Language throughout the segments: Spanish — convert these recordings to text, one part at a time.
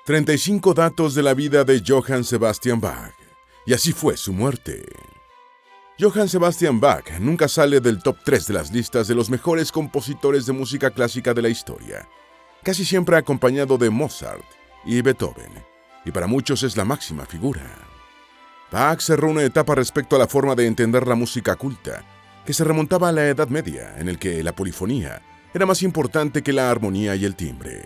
35 datos de la vida de Johann Sebastian Bach. Y así fue su muerte. Johann Sebastian Bach nunca sale del top 3 de las listas de los mejores compositores de música clásica de la historia, casi siempre acompañado de Mozart y Beethoven, y para muchos es la máxima figura. Bach cerró una etapa respecto a la forma de entender la música culta, que se remontaba a la Edad Media, en el que la polifonía era más importante que la armonía y el timbre.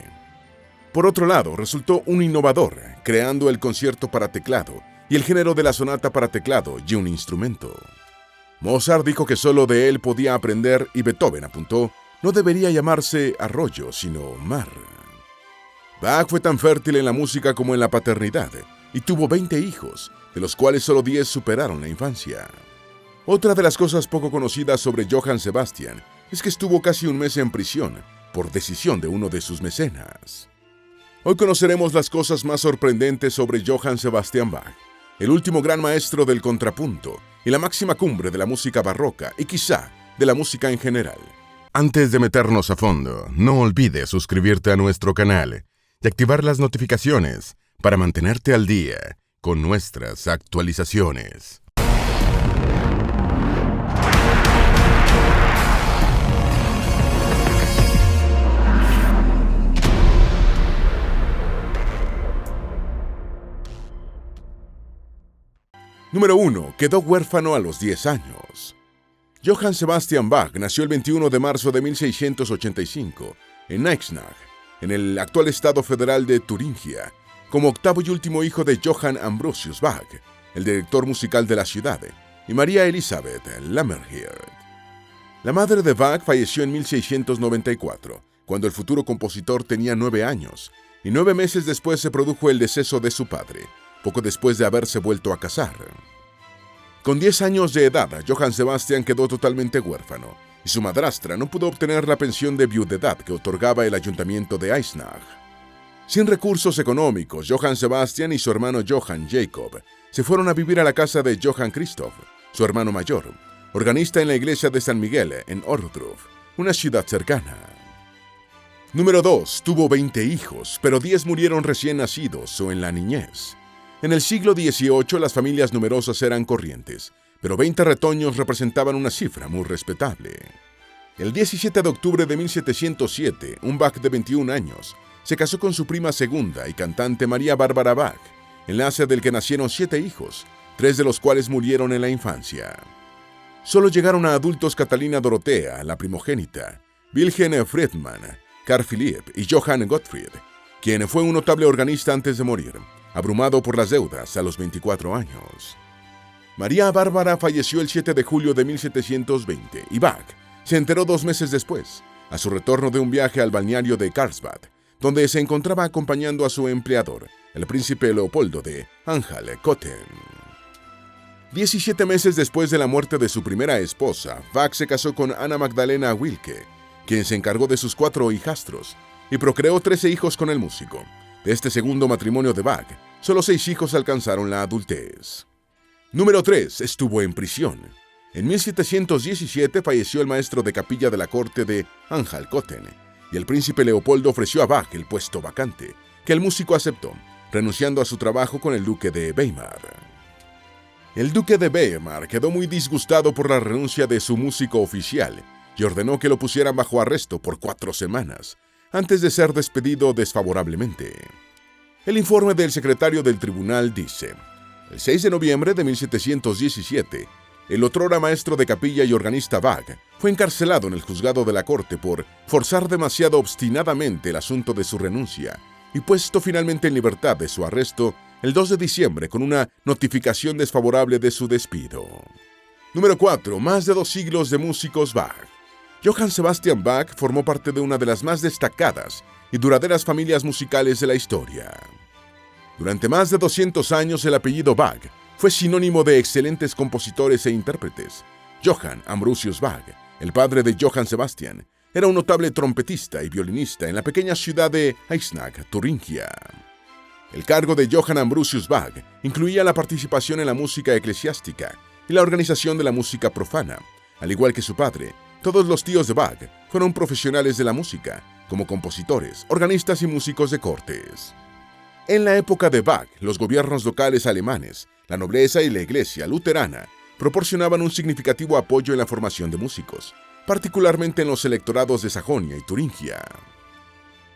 Por otro lado, resultó un innovador, creando el concierto para teclado y el género de la sonata para teclado y un instrumento. Mozart dijo que solo de él podía aprender y Beethoven apuntó, no debería llamarse arroyo, sino mar. Bach fue tan fértil en la música como en la paternidad y tuvo 20 hijos, de los cuales solo 10 superaron la infancia. Otra de las cosas poco conocidas sobre Johann Sebastian es que estuvo casi un mes en prisión por decisión de uno de sus mecenas. Hoy conoceremos las cosas más sorprendentes sobre Johann Sebastian Bach, el último gran maestro del contrapunto y la máxima cumbre de la música barroca y quizá de la música en general. Antes de meternos a fondo, no olvides suscribirte a nuestro canal y activar las notificaciones para mantenerte al día con nuestras actualizaciones. Número 1. Quedó huérfano a los 10 años. Johann Sebastian Bach nació el 21 de marzo de 1685 en Eisenach, en el actual estado federal de Turingia, como octavo y último hijo de Johann Ambrosius Bach, el director musical de la ciudad, y María Elizabeth Lammerhirt. La madre de Bach falleció en 1694, cuando el futuro compositor tenía 9 años, y 9 meses después se produjo el deceso de su padre, poco después de haberse vuelto a casar. Con 10 años de edad, Johann Sebastian quedó totalmente huérfano, y su madrastra no pudo obtener la pensión de viudedad que otorgaba el ayuntamiento de Eisenach. Sin recursos económicos, Johann Sebastian y su hermano Johann Jacob se fueron a vivir a la casa de Johann Christoph, su hermano mayor, organista en la iglesia de San Miguel en Ohrdruf, una ciudad cercana. Número 2. Tuvo 20 hijos, pero 10 murieron recién nacidos o en la niñez. En el siglo XVIII las familias numerosas eran corrientes, pero 20 retoños representaban una cifra muy respetable. El 17 de octubre de 1707, un Bach de 21 años se casó con su prima segunda y cantante María Bárbara Bach, enlace del que nacieron 7 hijos, 3 de los cuales murieron en la infancia. Solo llegaron a adultos Catalina Dorothea, la primogénita, Wilhelm Friedmann, Carl Philipp y Johann Gottfried, quien fue un notable organista antes de morir, abrumado por las deudas a los 24 años. María Bárbara falleció el 7 de julio de 1720 y Bach se enteró 2 meses después, a su retorno de un viaje al balneario de Karlsbad, donde se encontraba acompañando a su empleador, el príncipe Leopoldo de Anhalt-Köthen. 17 meses después de la muerte de su primera esposa, Bach se casó con Ana Magdalena Wilke, quien se encargó de sus 4 hijastros y procreó 13 hijos con el músico. De este segundo matrimonio de Bach, solo 6 hijos alcanzaron la adultez. Número 3. Estuvo en prisión. En 1717 falleció el maestro de capilla de la corte de Anhalt-Köthen, y el príncipe Leopoldo ofreció a Bach el puesto vacante, que el músico aceptó, renunciando a su trabajo con el duque de Weimar. El duque de Weimar quedó muy disgustado por la renuncia de su músico oficial y ordenó que lo pusieran bajo arresto por 4 semanas, antes de ser despedido desfavorablemente. El informe del secretario del tribunal dice: el 6 de noviembre de 1717, el otrora maestro de capilla y organista Bach fue encarcelado en el juzgado de la corte por forzar demasiado obstinadamente el asunto de su renuncia y puesto finalmente en libertad de su arresto el 2 de diciembre con una notificación desfavorable de su despido. Número 4. Más de 2 siglos de músicos Bach. Johann Sebastian Bach formó parte de una de las más destacadas y duraderas familias musicales de la historia. Durante más de 200 años el apellido Bach fue sinónimo de excelentes compositores e intérpretes. Johann Ambrosius Bach, el padre de Johann Sebastian, era un notable trompetista y violinista en la pequeña ciudad de Eisenach, Turingia. El cargo de Johann Ambrosius Bach incluía la participación en la música eclesiástica y la organización de la música profana. Al igual que su padre, todos los tíos de Bach fueron profesionales de la música, como compositores, organistas y músicos de cortes. En la época de Bach, los gobiernos locales alemanes, la nobleza y la iglesia luterana proporcionaban un significativo apoyo en la formación de músicos, particularmente en los electorados de Sajonia y Turingia.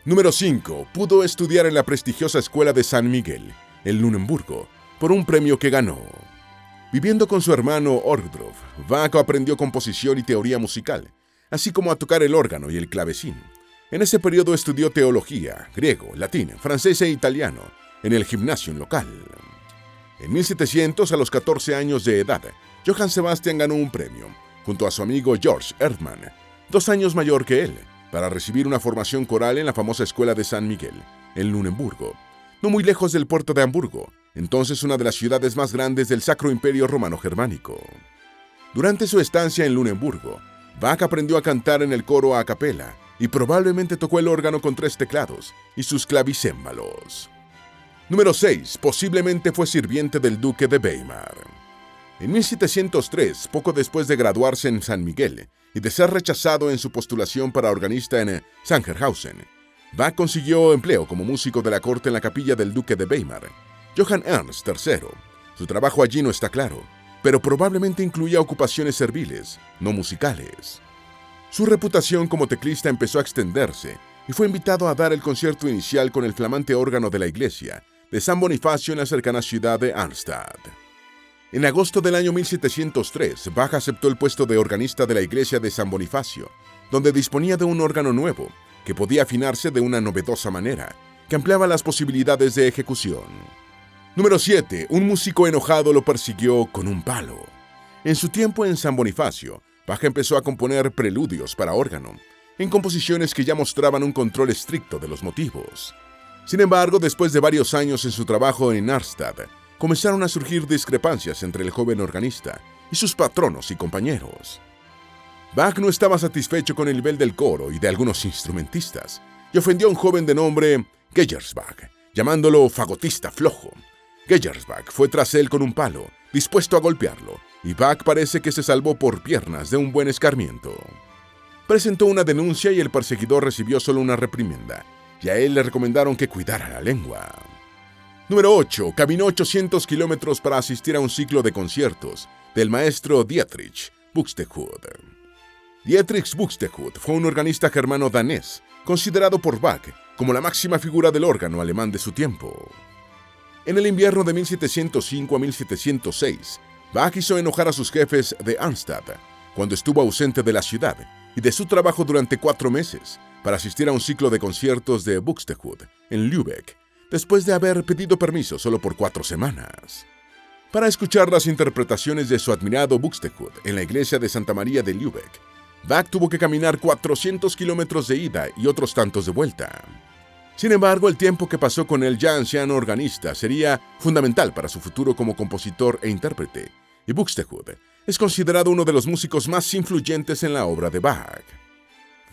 Número 5. Pudo estudiar en la prestigiosa escuela de San Miguel, en Luneburgo, por un premio que ganó. Viviendo con su hermano Ohrdruf, Bach aprendió composición y teoría musical, así como a tocar el órgano y el clavecín. En ese periodo estudió teología, griego, latín, francés e italiano en el gymnasium local. En 1700, a los 14 años de edad, Johann Sebastian ganó un premio, junto a su amigo George Erdmann, 2 años mayor que él, para recibir una formación coral en la famosa escuela de San Miguel, en Luneburgo, no muy lejos del puerto de Hamburgo, entonces una de las ciudades más grandes del Sacro Imperio Romano Germánico. Durante su estancia en Luneburgo, Bach aprendió a cantar en el coro a capela y probablemente tocó el órgano con 3 teclados y sus clavicémbalos. Número 6. Posiblemente fue sirviente del duque de Weimar. En 1703, poco después de graduarse en San Miguel y de ser rechazado en su postulación para organista en Sangerhausen, Bach consiguió empleo como músico de la corte en la capilla del duque de Weimar, Johann Ernst III. Su trabajo allí no está claro, pero probablemente incluía ocupaciones serviles, no musicales. Su reputación como teclista empezó a extenderse y fue invitado a dar el concierto inicial con el flamante órgano de la iglesia de San Bonifacio en la cercana ciudad de Arnstadt. En agosto del año 1703, Bach aceptó el puesto de organista de la iglesia de San Bonifacio, donde disponía de un órgano nuevo que podía afinarse de una novedosa manera, que ampliaba las posibilidades de ejecución. Número 7. Un músico enojado lo persiguió con un palo. En su tiempo en San Bonifacio, Bach empezó a componer preludios para órgano, en composiciones que ya mostraban un control estricto de los motivos. Sin embargo, después de varios años en su trabajo en Arnstadt, comenzaron a surgir discrepancias entre el joven organista y sus patronos y compañeros. Bach no estaba satisfecho con el nivel del coro y de algunos instrumentistas, y ofendió a un joven de nombre Geijersbach, llamándolo fagotista flojo. Geijersbach fue tras él con un palo, dispuesto a golpearlo, y Bach parece que se salvó por piernas de un buen escarmiento. Presentó una denuncia y el perseguidor recibió solo una reprimenda, y a él le recomendaron que cuidara la lengua. Número 8. Caminó 800 kilómetros para asistir a un ciclo de conciertos del maestro Dietrich Buxtehude. Dietrich Buxtehude fue un organista germano-danés, considerado por Bach como la máxima figura del órgano alemán de su tiempo. En el invierno de 1705 a 1706, Bach hizo enojar a sus jefes de Arnstadt cuando estuvo ausente de la ciudad y de su trabajo durante 4 meses para asistir a un ciclo de conciertos de Buxtehude en Lübeck, después de haber pedido permiso solo por 4 semanas. Para escuchar las interpretaciones de su admirado Buxtehude en la iglesia de Santa María de Lübeck, Bach tuvo que caminar 400 kilómetros de ida y otros tantos de vuelta. Sin embargo, el tiempo que pasó con el ya anciano organista sería fundamental para su futuro como compositor e intérprete, y Buxtehude es considerado uno de los músicos más influyentes en la obra de Bach.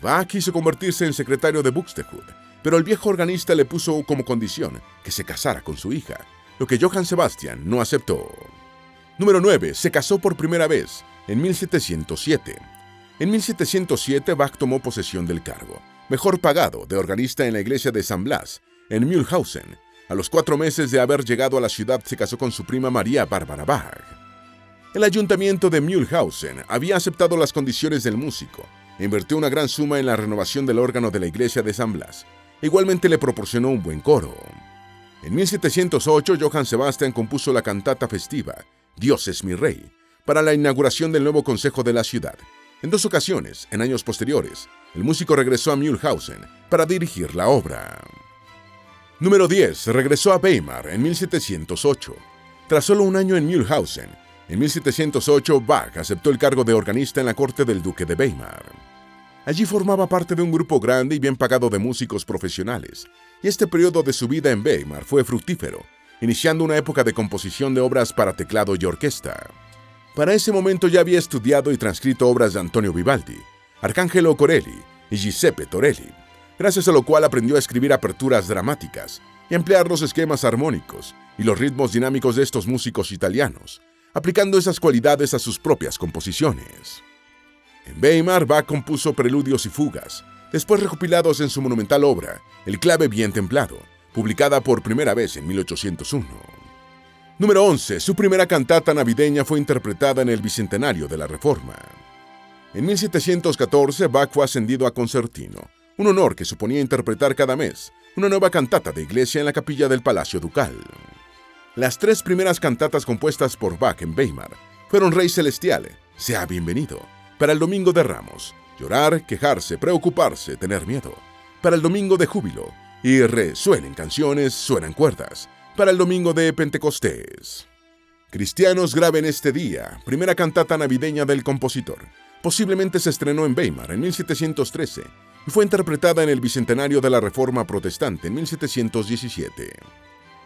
Bach quiso convertirse en secretario de Buxtehude, pero el viejo organista le puso como condición que se casara con su hija, lo que Johann Sebastian no aceptó. Número 9. Se casó por primera vez en 1707. En 1707 Bach tomó posesión del cargo, mejor pagado, de organista en la iglesia de San Blas, en Mühlhausen. A los 4 meses de haber llegado a la ciudad se casó con su prima María Bárbara Bach. El ayuntamiento de Mühlhausen había aceptado las condiciones del músico e invirtió una gran suma en la renovación del órgano de la iglesia de San Blas. Igualmente le proporcionó un buen coro. En 1708, Johann Sebastian compuso la cantata festiva «Dios es mi rey» para la inauguración del nuevo consejo de la ciudad. En 2 ocasiones, en años posteriores, el músico regresó a Mühlhausen para dirigir la obra. Número 10. Regresó a Weimar en 1708. Tras solo un año en Mühlhausen, en 1708 Bach aceptó el cargo de organista en la corte del duque de Weimar. Allí formaba parte de un grupo grande y bien pagado de músicos profesionales, y este periodo de su vida en Weimar fue fructífero, iniciando una época de composición de obras para teclado y orquesta. Para ese momento ya había estudiado y transcrito obras de Antonio Vivaldi, Arcangelo Corelli y Giuseppe Torelli, gracias a lo cual aprendió a escribir aperturas dramáticas y emplear los esquemas armónicos y los ritmos dinámicos de estos músicos italianos, aplicando esas cualidades a sus propias composiciones. En Weimar, Bach compuso preludios y fugas, después recopilados en su monumental obra, El clave bien templado, publicada por primera vez en 1801. Número 11. Su primera cantata navideña fue interpretada en el Bicentenario de la Reforma. En 1714, Bach fue ascendido a concertino, un honor que suponía interpretar cada mes una nueva cantata de iglesia en la capilla del Palacio Ducal. Las 3 primeras cantatas compuestas por Bach en Weimar fueron Rey Celestial, Sea Bienvenido, para el Domingo de Ramos, Llorar, Quejarse, Preocuparse, Tener Miedo, para el Domingo de Júbilo, y Resuenen canciones, suenan cuerdas, para el Domingo de Pentecostés. Cristianos, graben este día, primera cantata navideña del compositor. Posiblemente se estrenó en Weimar en 1713 y fue interpretada en el Bicentenario de la Reforma Protestante en 1717.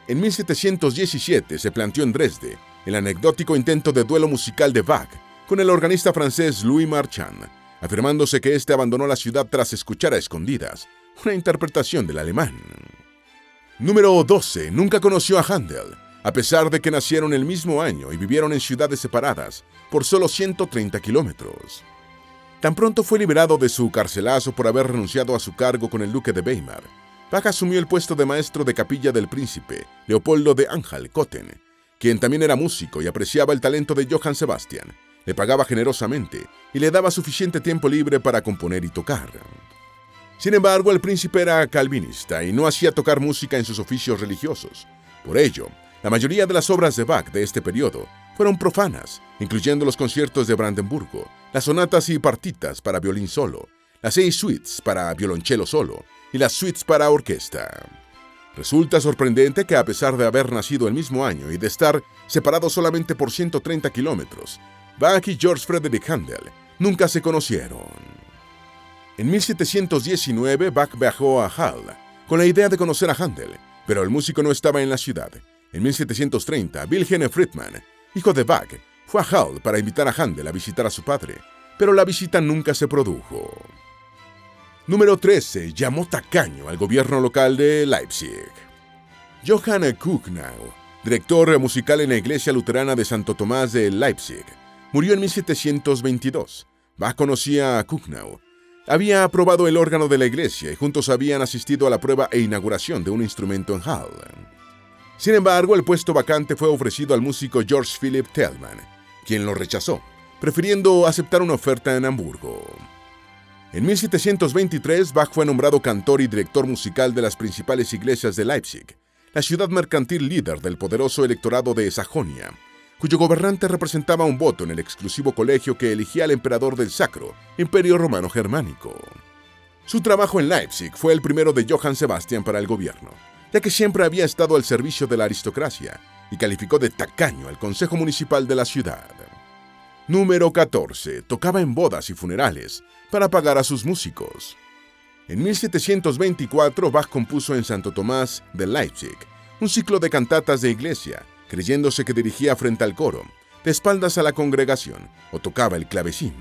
En 1717 se planteó en Dresde el anecdótico intento de duelo musical de Bach con el organista francés Louis Marchand, afirmándose que éste abandonó la ciudad tras escuchar a escondidas una interpretación del alemán. Número 12. Nunca conoció a Händel, a pesar de que nacieron el mismo año y vivieron en ciudades separadas por solo 130 kilómetros. Tan pronto fue liberado de su carcelazo por haber renunciado a su cargo con el duque de Weimar, Bach asumió el puesto de maestro de capilla del príncipe Leopoldo de Anhalt-Köthen, quien también era músico y apreciaba el talento de Johann Sebastian, le pagaba generosamente y le daba suficiente tiempo libre para componer y tocar. Sin embargo, el príncipe era calvinista y no hacía tocar música en sus oficios religiosos. Por ello, la mayoría de las obras de Bach de este periodo fueron profanas, incluyendo los conciertos de Brandenburgo, las sonatas y partitas para violín solo, las 6 suites para violonchelo solo y las suites para orquesta. Resulta sorprendente que a pesar de haber nacido el mismo año y de estar separados solamente por 130 kilómetros, Bach y George Frederick Händel nunca se conocieron. En 1719, Bach viajó a Halle con la idea de conocer a Händel, pero el músico no estaba en la ciudad. En 1730, Wilhelm Friedmann, hijo de Bach, fue a Halle para invitar a Händel a visitar a su padre, pero la visita nunca se produjo. Número 13. Llamó tacaño al gobierno local de Leipzig. Johann Kuhnau, director musical en la iglesia luterana de Santo Tomás de Leipzig, murió en 1722. Bach conocía a Kuhnau. Había aprobado el órgano de la iglesia y juntos habían asistido a la prueba e inauguración de un instrumento en Halle. Sin embargo, el puesto vacante fue ofrecido al músico George Philipp Telemann, quien lo rechazó, prefiriendo aceptar una oferta en Hamburgo. En 1723, Bach fue nombrado cantor y director musical de las principales iglesias de Leipzig, la ciudad mercantil líder del poderoso electorado de Sajonia, cuyo gobernante representaba un voto en el exclusivo colegio que elegía al emperador del Sacro Imperio Romano Germánico. Su trabajo en Leipzig fue el primero de Johann Sebastian para el gobierno, ya que siempre había estado al servicio de la aristocracia y calificó de tacaño al consejo municipal de la ciudad. Número 14. Tocaba en bodas y funerales para pagar a sus músicos. En 1724, Bach compuso en Santo Tomás de Leipzig un ciclo de cantatas de iglesia, creyéndose que dirigía frente al coro, de espaldas a la congregación, o tocaba el clavecín.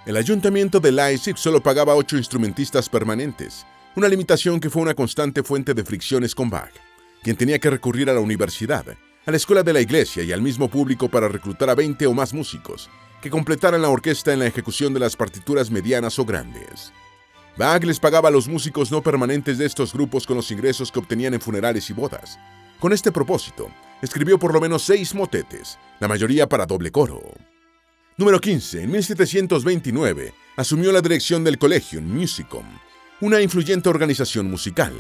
El ayuntamiento de Leipzig solo pagaba 8 instrumentistas permanentes, una limitación que fue una constante fuente de fricciones con Bach, quien tenía que recurrir a la universidad, a la escuela de la iglesia y al mismo público para reclutar a 20 o más músicos que completaran la orquesta en la ejecución de las partituras medianas o grandes. Bach les pagaba a los músicos no permanentes de estos grupos con los ingresos que obtenían en funerales y bodas. Con este propósito, escribió por lo menos 6 motetes, la mayoría para doble coro. Número 15. En 1729, asumió la dirección del Collegium Musicum, una influyente organización musical.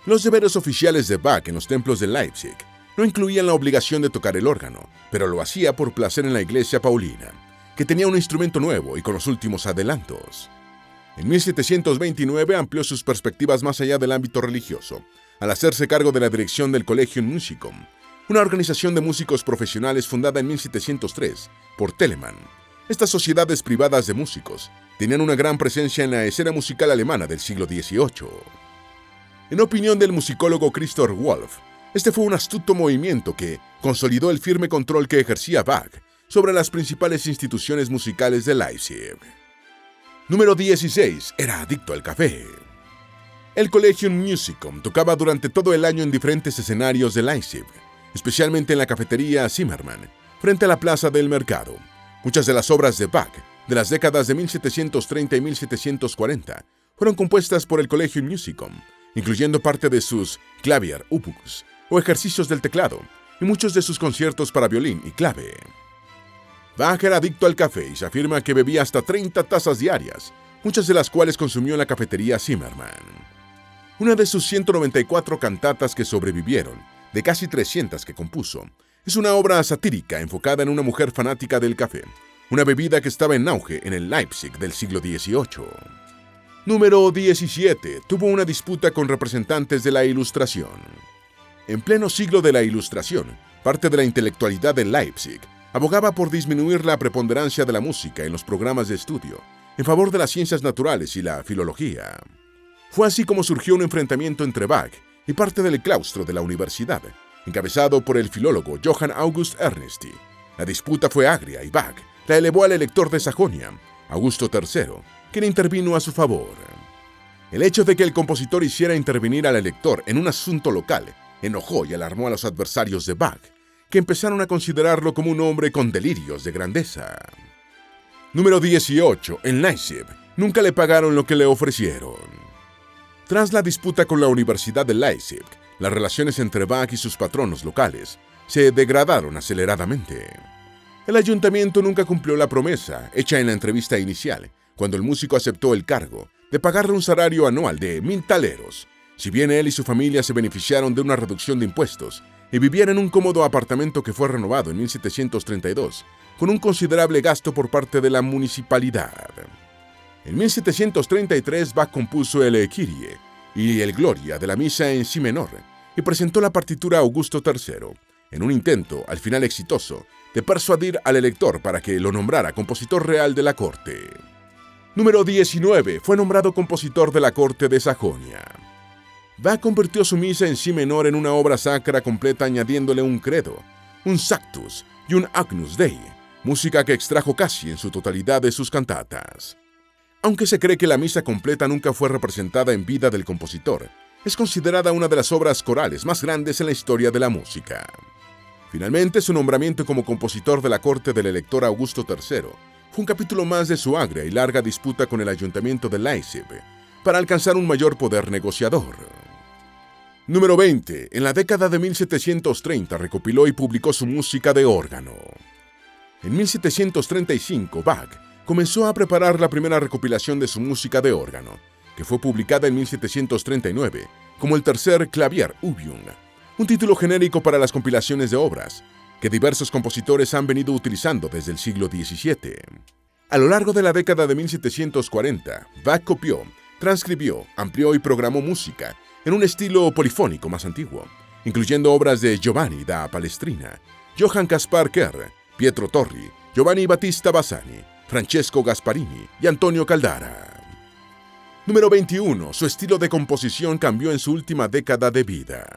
Los deberes oficiales de Bach en los templos de Leipzig no incluían la obligación de tocar el órgano, pero lo hacía por placer en la iglesia paulina, que tenía un instrumento nuevo y con los últimos adelantos. En 1729 amplió sus perspectivas más allá del ámbito religioso, al hacerse cargo de la dirección del Collegium Musicum, una organización de músicos profesionales fundada en 1703 por Telemann. Estas sociedades privadas de músicos tenían una gran presencia en la escena musical alemana del siglo XVIII. En opinión del musicólogo Christoph Wolff, este fue un astuto movimiento que consolidó el firme control que ejercía Bach sobre las principales instituciones musicales de Leipzig. Número 16. Era adicto al café. El Collegium Musicum tocaba durante todo el año en diferentes escenarios de Leipzig, especialmente en la cafetería Zimmermann, frente a la plaza del mercado. Muchas de las obras de Bach, de las décadas de 1730 y 1740, fueron compuestas por el Collegium Musicum, incluyendo parte de sus Clavier Opus o ejercicios del teclado, y muchos de sus conciertos para violín y clave. Bach era adicto al café y se afirma que bebía hasta 30 tazas diarias, muchas de las cuales consumió en la cafetería Zimmermann. Una de sus 194 cantatas que sobrevivieron, de casi 300 que compuso, es una obra satírica enfocada en una mujer fanática del café, una bebida que estaba en auge en el Leipzig del siglo XVIII. Número 17. Tuvo una disputa con representantes de la Ilustración. En pleno siglo de la Ilustración, parte de la intelectualidad de Leipzig abogaba por disminuir la preponderancia de la música en los programas de estudio, en favor de las ciencias naturales y la filología. Fue así como surgió un enfrentamiento entre Bach y parte del claustro de la universidad, encabezado por el filólogo Johann August Ernesti. La disputa fue agria y Bach la elevó al elector de Sajonia, Augusto III, quien intervino a su favor. El hecho de que el compositor hiciera intervenir al elector en un asunto local enojó y alarmó a los adversarios de Bach, que empezaron a considerarlo como un hombre con delirios de grandeza. Número 18. En Leipzig, nunca le pagaron lo que le ofrecieron. Tras la disputa con la Universidad de Leipzig, las relaciones entre Bach y sus patronos locales se degradaron aceleradamente. El ayuntamiento nunca cumplió la promesa hecha en la entrevista inicial, cuando el músico aceptó el cargo de pagarle un salario anual de 1.000 taleros, si bien él y su familia se beneficiaron de una reducción de impuestos y vivían en un cómodo apartamento que fue renovado en 1732, con un considerable gasto por parte de la municipalidad. En 1733 Bach compuso el Kyrie y el Gloria de la misa en si menor y presentó la partitura a Augusto III, en un intento, al final exitoso, de persuadir al elector para que lo nombrara compositor real de la corte. Número 19. Fue nombrado compositor de la corte de Sajonia. Bach convirtió su misa en si menor en una obra sacra completa añadiéndole un credo, un Sanctus y un Agnus Dei, música que extrajo casi en su totalidad de sus cantatas. Aunque se cree que la misa completa nunca fue representada en vida del compositor, es considerada una de las obras corales más grandes en la historia de la música. Finalmente, su nombramiento como compositor de la corte del elector Augusto III fue un capítulo más de su agria y larga disputa con el ayuntamiento de Leipzig para alcanzar un mayor poder negociador. Número 20. En la década de 1730 recopiló y publicó su música de órgano. En 1735, Bach comenzó a preparar la primera recopilación de su música de órgano, que fue publicada en 1739 como el tercer Clavier Übung, un título genérico para las compilaciones de obras que diversos compositores han venido utilizando desde el siglo XVII. A lo largo de la década de 1740, Bach copió, transcribió, amplió y programó música en un estilo polifónico más antiguo, incluyendo obras de Giovanni da Palestrina, Johann Caspar Kerr, Pietro Torri, Giovanni Battista Bassani, Francesco Gasparini y Antonio Caldara. Número 21. Su estilo de composición cambió en su última década de vida.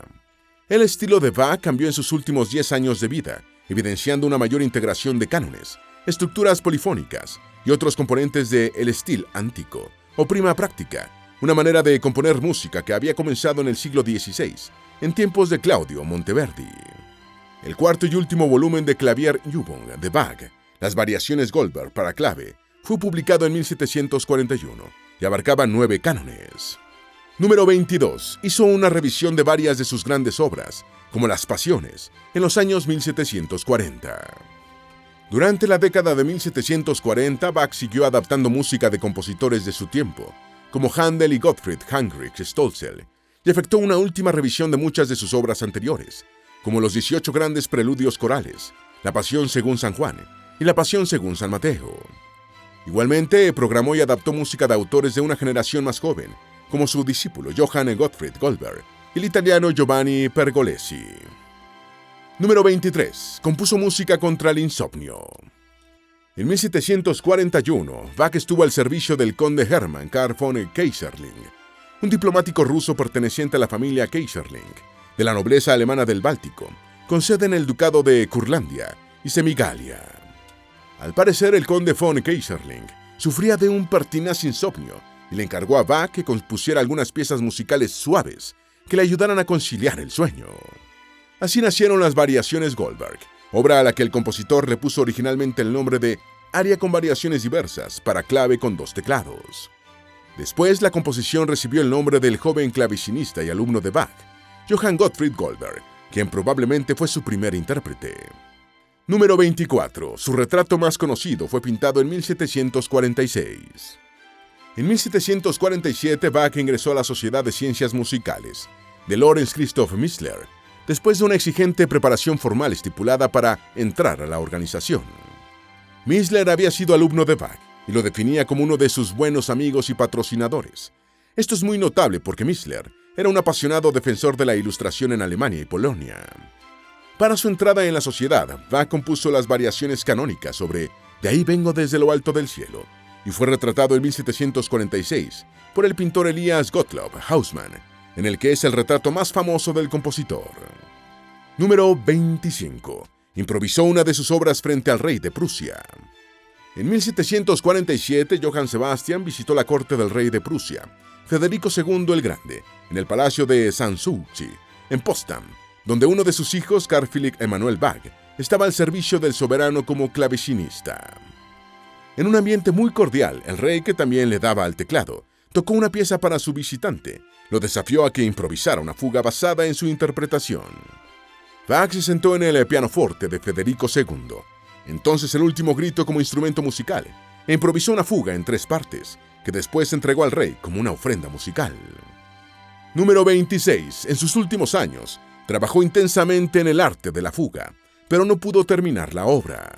El estilo de Bach cambió en sus últimos 10 años de vida, evidenciando una mayor integración de cánones, estructuras polifónicas y otros componentes de el estilo antico o prima práctica, una manera de componer música que había comenzado en el siglo XVI, en tiempos de Claudio Monteverdi. El cuarto y último volumen de Clavier Übung de Bach, Las variaciones Goldberg para clave, fue publicado en 1741 y abarcaba 9 cánones. Número 22. Hizo una revisión de varias de sus grandes obras, como Las Pasiones, en los años 1740. Durante la década de 1740, Bach siguió adaptando música de compositores de su tiempo, como Händel y Gottfried Heinrich Stölzel, y efectuó una última revisión de muchas de sus obras anteriores, como los 18 grandes preludios corales, La Pasión según San Juan y La Pasión según San Mateo. Igualmente, programó y adaptó música de autores de una generación más joven, como su discípulo Johann Gottfried Goldberg y el italiano Giovanni Pergolesi. Número 23. Compuso música contra el insomnio. En 1741, Bach estuvo al servicio del conde Hermann Karl von Keyserling, un diplomático ruso perteneciente a la familia Keyserling, de la nobleza alemana del Báltico, con sede en el ducado de Curlandia y Semigalia. Al parecer, el conde von Keyserling sufría de un pertinaz insomnio y le encargó a Bach que compusiera algunas piezas musicales suaves que le ayudaran a conciliar el sueño. Así nacieron las variaciones Goldberg, obra a la que el compositor le puso originalmente el nombre de Aria con variaciones diversas para clave con 2 teclados. Después, la composición recibió el nombre del joven clavecinista y alumno de Bach, Johann Gottfried Goldberg, quien probablemente fue su primer intérprete. Número 24. Su retrato más conocido fue pintado en 1746. En 1747, Bach ingresó a la Sociedad de Ciencias Musicales de Lorenz Christoph Missler, después de una exigente preparación formal estipulada para entrar a la organización. Missler había sido alumno de Bach y lo definía como uno de sus buenos amigos y patrocinadores. Esto es muy notable porque Missler era un apasionado defensor de la ilustración en Alemania y Polonia. Para su entrada en la sociedad, Bach compuso las variaciones canónicas sobre De ahí vengo desde lo alto del cielo, y fue retratado en 1746 por el pintor Elias Gottlob Hausmann, en el que es el retrato más famoso del compositor. Número 25. Improvisó una de sus obras frente al rey de Prusia. En 1747, Johann Sebastian visitó la corte del rey de Prusia, Federico II el Grande, en el palacio de Sanssouci, en Potsdam, donde uno de sus hijos, Carl Philipp Emanuel Bach, estaba al servicio del soberano como clavecinista. En un ambiente muy cordial, el rey, que también le daba al teclado, tocó una pieza para su visitante. Lo desafió a que improvisara una fuga basada en su interpretación. Bach se sentó en el pianoforte de Federico II, entonces el último grito como instrumento musical, e improvisó una fuga en 3 partes, que después entregó al rey como una ofrenda musical. Número 26. En sus últimos años, trabajó intensamente en el arte de la fuga, pero no pudo terminar la obra.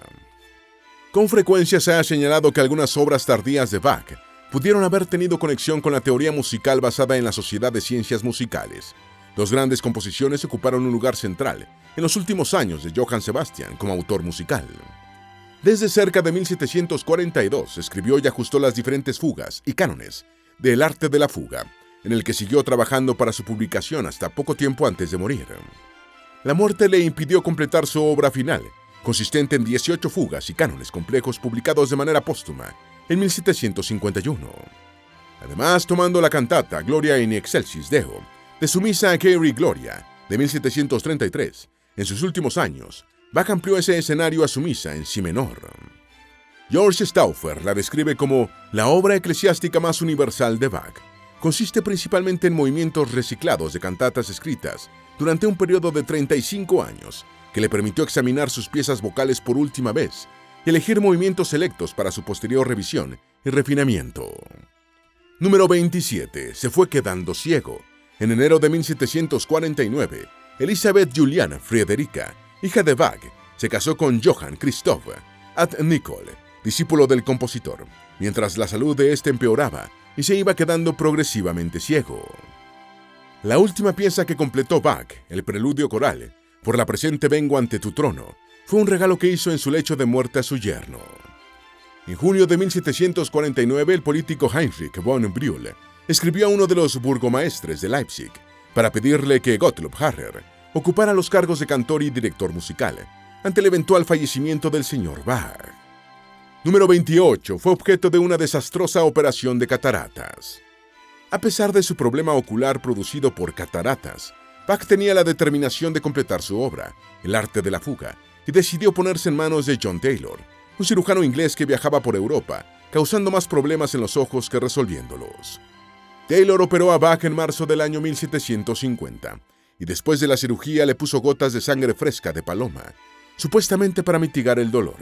Con frecuencia se ha señalado que algunas obras tardías de Bach pudieron haber tenido conexión con la teoría musical basada en la Sociedad de Ciencias Musicales. Dos grandes composiciones ocuparon un lugar central en los últimos años de Johann Sebastian como autor musical. Desde cerca de 1742 escribió y ajustó las diferentes fugas y cánones del arte de la fuga, en el que siguió trabajando para su publicación hasta poco tiempo antes de morir. La muerte le impidió completar su obra final, consistente en 18 fugas y cánones complejos publicados de manera póstuma en 1751. Además, tomando la cantata Gloria in excelsis Deo de su misa Kyrie Gloria de 1733, en sus últimos años, Bach amplió ese escenario a su misa en si menor. George Stauffer la describe como la obra eclesiástica más universal de Bach. Consiste principalmente en movimientos reciclados de cantatas escritas durante un periodo de 35 años, que le permitió examinar sus piezas vocales por última vez y elegir movimientos selectos para su posterior revisión y refinamiento. Número 27. Se fue quedando ciego. En enero de 1749, Elisabeth Juliana Friederica, hija de Bach, se casó con Johann Christoph ad Nicol, discípulo del compositor, mientras la salud de este empeoraba y se iba quedando progresivamente ciego. La última pieza que completó Bach, el preludio coral, Por la presente vengo ante tu trono, fue un regalo que hizo en su lecho de muerte a su yerno. En junio de 1749, el político Heinrich von Brühl escribió a uno de los burgomaestres de Leipzig para pedirle que Gottlob Harrer ocupara los cargos de cantor y director musical ante el eventual fallecimiento del señor Bach. Número 28. Fue objeto de una desastrosa operación de cataratas. A pesar de su problema ocular producido por cataratas, Bach tenía la determinación de completar su obra, El arte de la fuga, y decidió ponerse en manos de John Taylor, un cirujano inglés que viajaba por Europa, causando más problemas en los ojos que resolviéndolos. Taylor operó a Bach en marzo del año 1750, y después de la cirugía le puso gotas de sangre fresca de paloma, supuestamente para mitigar el dolor.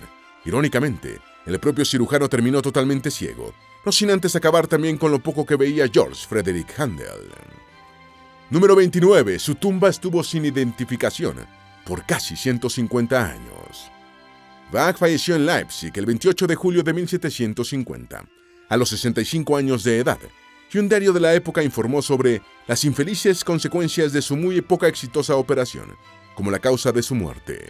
Irónicamente, el propio cirujano terminó totalmente ciego, no sin antes acabar también con lo poco que veía George Frederick Handel. Número 29. Su tumba estuvo sin identificación por casi 150 años. Bach falleció en Leipzig el 28 de julio de 1750, a los 65 años de edad, y un diario de la época informó sobre las infelices consecuencias de su muy poco exitosa operación, como la causa de su muerte.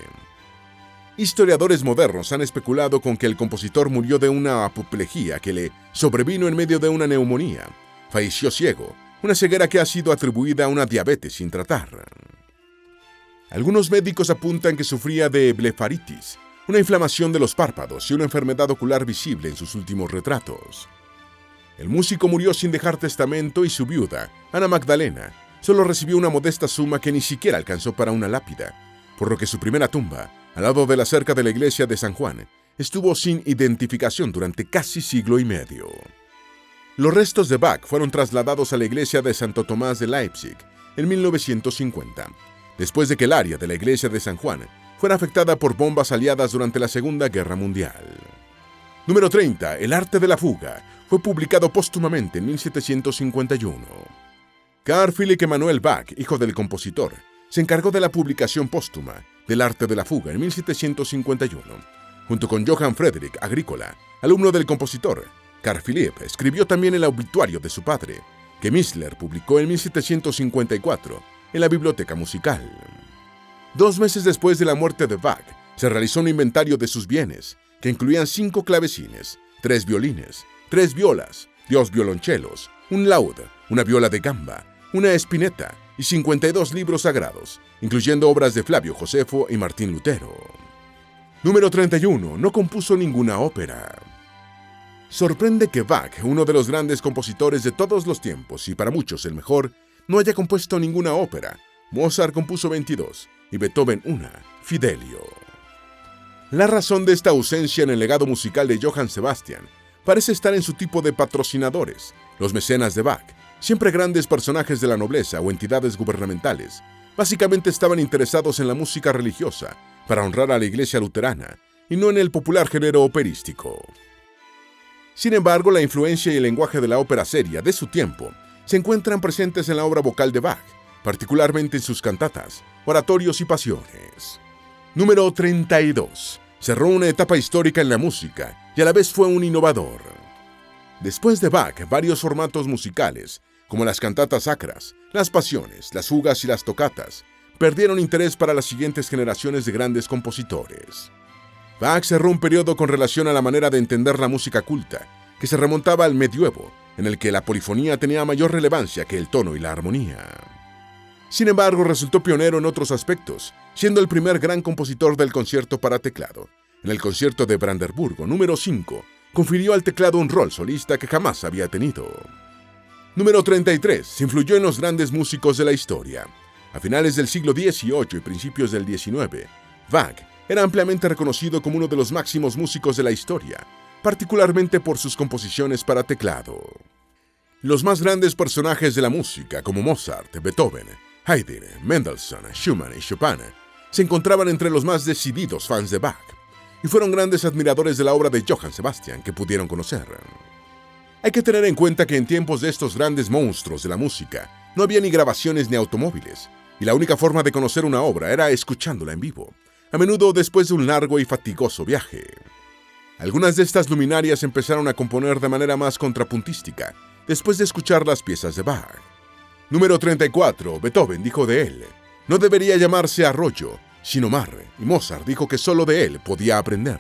Historiadores modernos han especulado con que el compositor murió de una apoplejía que le sobrevino en medio de una neumonía. Falleció ciego, una ceguera que ha sido atribuida a una diabetes sin tratar. Algunos médicos apuntan que sufría de blefaritis, una inflamación de los párpados y una enfermedad ocular visible en sus últimos retratos. El músico murió sin dejar testamento y su viuda, Ana Magdalena, solo recibió una modesta suma que ni siquiera alcanzó para una lápida, por lo que su primera tumba, al lado de la cerca de la iglesia de San Juan, estuvo sin identificación durante casi siglo y medio. Los restos de Bach fueron trasladados a la iglesia de Santo Tomás de Leipzig en 1950, después de que el área de la iglesia de San Juan fuera afectada por bombas aliadas durante la Segunda Guerra Mundial. Número 30. El arte de la fuga fue publicado póstumamente en 1751. Carl Philipp Emanuel Bach, hijo del compositor, se encargó de la publicación póstuma del arte de la fuga en 1751. Junto con Johann Friedrich Agricola, alumno del compositor, Carl Philipp escribió también el obituario de su padre, que Missler publicó en 1754 en la Biblioteca Musical. 2 meses después de la muerte de Bach, se realizó un inventario de sus bienes, que incluían 5 clavecines, 3 violines, 3 violas, 2 violonchelos, un laúd, una viola de gamba, una espineta y 52 libros sagrados, incluyendo obras de Flavio Josefo y Martín Lutero. Número 31. No compuso ninguna ópera. Sorprende que Bach, uno de los grandes compositores de todos los tiempos y para muchos el mejor, no haya compuesto ninguna ópera. Mozart compuso 22 y Beethoven una, Fidelio. La razón de esta ausencia en el legado musical de Johann Sebastian parece estar en su tipo de patrocinadores, los mecenas de Bach, siempre grandes personajes de la nobleza o entidades gubernamentales. Básicamente estaban interesados en la música religiosa para honrar a la iglesia luterana y no en el popular género operístico. Sin embargo, la influencia y el lenguaje de la ópera seria de su tiempo se encuentran presentes en la obra vocal de Bach, particularmente en sus cantatas, oratorios y pasiones. Número 32. Cerró una etapa histórica en la música y a la vez fue un innovador. Después de Bach, varios formatos musicales, como las cantatas sacras, las pasiones, las fugas y las tocatas, perdieron interés para las siguientes generaciones de grandes compositores. Bach cerró un periodo con relación a la manera de entender la música culta, que se remontaba al medioevo, en el que la polifonía tenía mayor relevancia que el tono y la armonía. Sin embargo, resultó pionero en otros aspectos, siendo el primer gran compositor del concierto para teclado. En el concierto de Brandeburgo número 5, confirió al teclado un rol solista que jamás había tenido. Número 33. Se influyó en los grandes músicos de la historia. A finales del siglo XVIII y principios del XIX, Bach era ampliamente reconocido como uno de los máximos músicos de la historia, particularmente por sus composiciones para teclado. Los más grandes personajes de la música, como Mozart, Beethoven, Haydn, Mendelssohn, Schumann y Chopin, se encontraban entre los más decididos fans de Bach, y fueron grandes admiradores de la obra de Johann Sebastian que pudieron conocer. Hay que tener en cuenta que en tiempos de estos grandes monstruos de la música, no había ni grabaciones ni automóviles, y la única forma de conocer una obra era escuchándola en vivo, a menudo después de un largo y fatigoso viaje. Algunas de estas luminarias empezaron a componer de manera más contrapuntística, después de escuchar las piezas de Bach. Número 34. Beethoven dijo de él: no debería llamarse arroyo, sino mar, y Mozart dijo que solo de él podía aprender.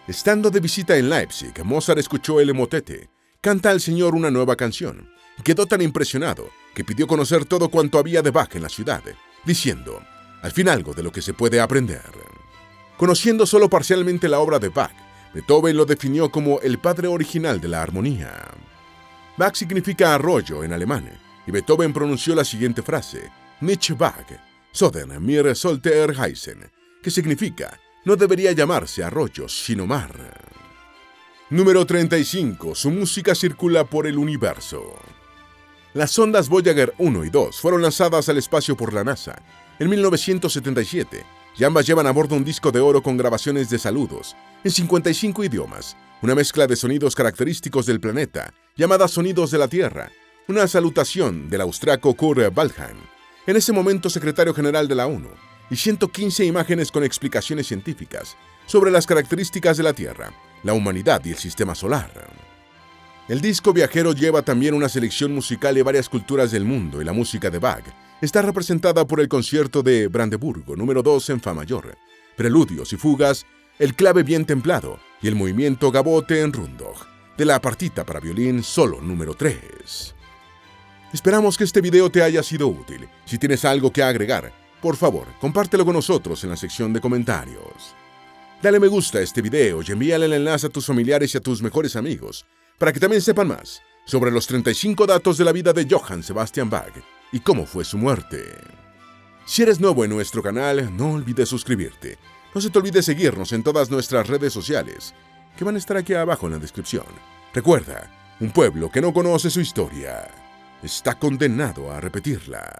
Estando de visita en Leipzig, Mozart escuchó el motete, Canta al Señor una nueva canción, y quedó tan impresionado que pidió conocer todo cuanto había de Bach en la ciudad, diciendo: al fin algo de lo que se puede aprender. Conociendo solo parcialmente la obra de Bach, Beethoven lo definió como el padre original de la armonía. Bach significa arroyo en alemán, y Beethoven pronunció la siguiente frase: Nicht Bach, sondern mir sollte heißen, que significa: no debería llamarse arroyo, sino mar. Número 35. Su música circula por el universo. Las sondas Voyager 1 y 2 fueron lanzadas al espacio por la NASA en 1977, y ambas llevan a bordo un disco de oro con grabaciones de saludos en 55 idiomas, una mezcla de sonidos característicos del planeta, llamada Sonidos de la Tierra, una salutación del austriaco Kurt Waldheim, en ese momento secretario general de la ONU, y 115 imágenes con explicaciones científicas sobre las características de la Tierra, la humanidad y el sistema solar. El disco viajero lleva también una selección musical de varias culturas del mundo, y la música de Bach está representada por el concierto de Brandeburgo número 2 en Fa mayor, preludios y fugas, el clave bien templado y el movimiento Gavotte en Rundog, de la partita para violín solo número 3. Esperamos que este video te haya sido útil. Si tienes algo que agregar, por favor, compártelo con nosotros en la sección de comentarios. Dale me gusta a este video y envíale el enlace a tus familiares y a tus mejores amigos, para que también sepan más sobre los 35 datos de la vida de Johann Sebastian Bach y cómo fue su muerte. Si eres nuevo en nuestro canal, no olvides suscribirte. No se te olvide seguirnos en todas nuestras redes sociales, que van a estar aquí abajo en la descripción. Recuerda, Un pueblo que no conoce su historia está condenado a repetirla.